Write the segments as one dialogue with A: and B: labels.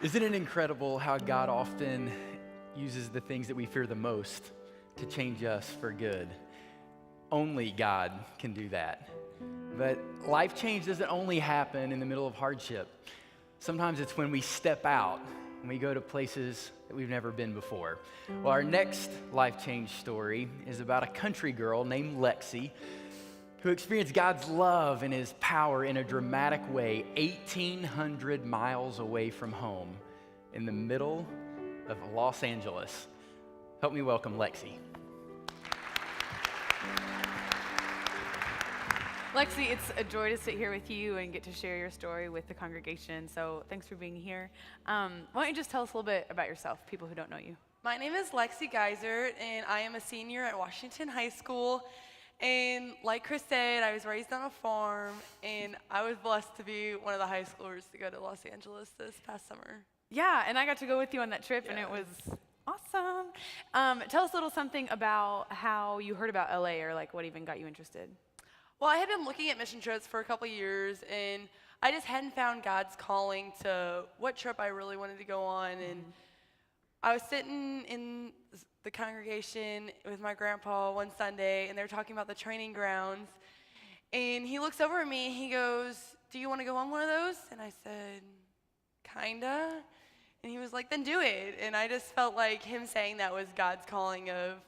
A: Isn't it incredible how God often uses the things that we fear the most to change us for good? Only God can do that. But life change doesn't only happen in the middle of hardship. Sometimes it's when we step out and we go to places that we've never been before. Well, our next life change story is about a country girl named Lexi who experienced God's love and his power in a dramatic way 1,800 miles away from home in the middle of Los Angeles. Help me welcome Lexi.
B: Lexi, it's a joy to sit here with you and get to share your story with the congregation, so thanks for being here. Why don't you just tell us a little bit about yourself, people who don't know you.
C: My name is Lexi Geiser, and I am a senior at Washington High School. And like Chris said, I was raised on a farm, and I was blessed to be one of the high schoolers to go to Los Angeles this past summer.
B: Yeah, and I got to go with you on that trip, and it was awesome. Tell us a little something about how you heard about LA, or like what even got you interested.
C: Well, I had been looking at mission trips for a couple years, and I just hadn't found God's calling to what trip I really wanted to go on. And I was sitting in the congregation with my grandpa one Sunday, and they were talking about the training grounds. And he looks over at me, and he goes, "Do you want to go on one of those?" And I said, "Kinda." And he was like, "Then do it." And I just felt like him saying that was God's calling of,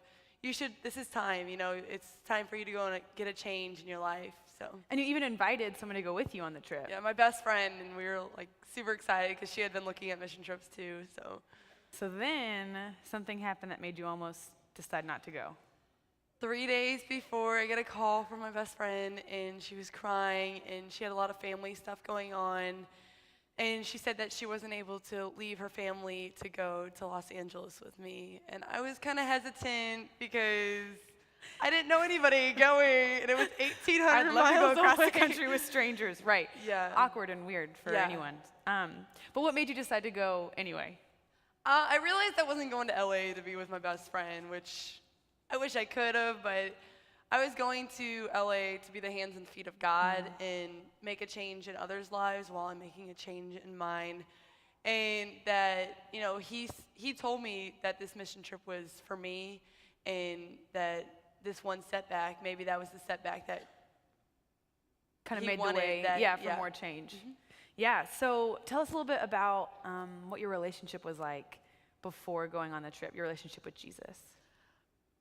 C: this is time, it's time for you to go and get a change in your life, so.
B: And you even invited someone to go with you on the trip.
C: Yeah, my best friend, and we were like super excited because she had been looking at mission trips too, so.
B: So then something happened that made you almost decide not to go.
C: 3 days before, I get a call from my best friend, and she was crying, and she had a lot of family stuff going on. And she said that she wasn't able to leave her family to go to Los Angeles with me. And I was kind of hesitant because I didn't know anybody going, and it was 1,800
B: I'd love to
C: miles
B: go across
C: away.
B: the country with strangers, right?
C: Yeah.
B: Awkward and weird for
C: Yeah.
B: anyone. But what made you decide to go anyway?
C: I realized I wasn't going to LA to be with my best friend, which I wish I could have, but I was going to LA to be the hands and feet of God and make a change in others' lives while I'm making a change in mine. And that, he told me that this mission trip was for me, and that this one setback, maybe that was the setback that
B: Kind of
C: he
B: made the
C: wanted
B: way,
C: that-
B: for more change. Yeah, so tell us a little bit about what your relationship was like before going on the trip, your relationship with Jesus.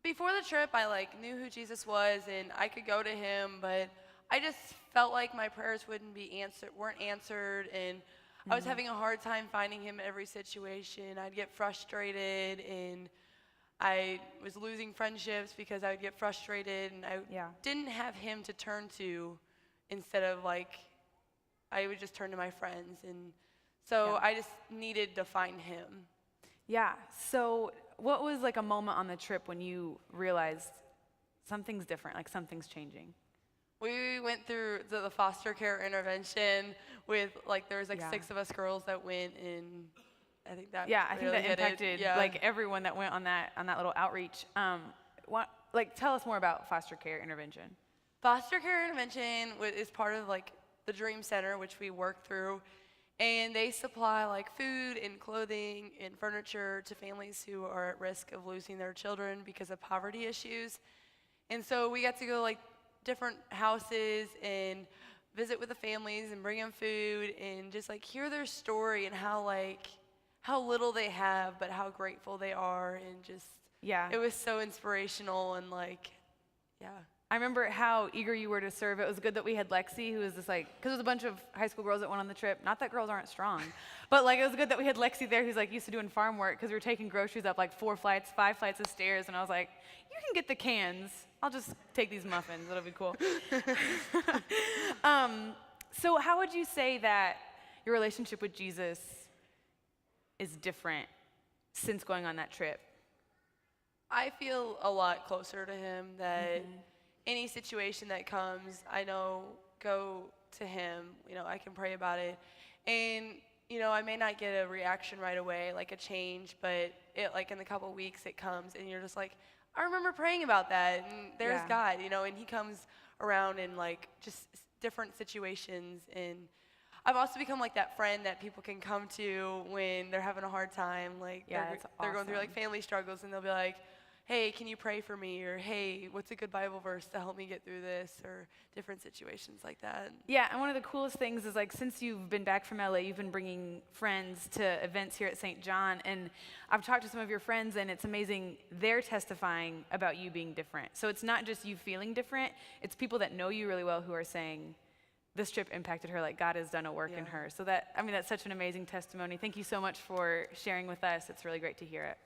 C: Before the trip, I knew who Jesus was, and I could go to him, but I just felt like my prayers weren't answered, and I was having a hard time finding him in every situation. I'd get frustrated, and I was losing friendships because I would get frustrated, and I didn't have him to turn to. Instead of I would just turn to my friends, and so I just needed to find him.
B: Yeah, so what was like a moment on the trip when you realized something's different, like something's changing?
C: We went through the foster care intervention with there was 6 of us girls that went, and I think that
B: I think
C: really
B: that
C: hit
B: impacted
C: it.
B: everyone that went on that little outreach. Tell us more about foster care intervention.
C: Foster care intervention is part of the Dream Center, which we work through, and they supply food and clothing and furniture to families who are at risk of losing their children because of poverty issues. And so we got to go different houses and visit with the families and bring them food and just hear their story and how little they have but how grateful they are, and just it was so inspirational, and
B: I remember how eager you were to serve. It was good that we had Lexi, who was just because it was a bunch of high school girls that went on the trip. Not that girls aren't strong, but it was good that we had Lexi there, who's used to doing farm work, because we were taking groceries up 5 flights of stairs, and I was like, "You can get the cans. I'll just take these muffins. It'll be cool." So how would you say that your relationship with Jesus is different since going on that trip?
C: I feel a lot closer to him, that any situation that comes, I know, go to him. I can pray about it. And, I may not get a reaction right away, a change, but it in a couple weeks it comes, and you're just I remember praying about that, and there's God, and he comes around in just different situations. And I've also become like that friend that people can come to when they're having a hard time. Like
B: Yeah,
C: they're going through
B: awesome.
C: like family struggles, and they'll be like, hey, can you pray for me? Or hey, what's a good Bible verse to help me get through this? Or different situations like that.
B: Yeah, and one of the coolest things is like since you've been back from LA, you've been bringing friends to events here at St. John, and I've talked to some of your friends, and it's amazing. They're testifying about you being different. So it's not just you feeling different; it's people that know you really well who are saying, "This trip impacted her. Like God has done a work in her." So that's such an amazing testimony. Thank you so much for sharing with us. It's really great to hear it.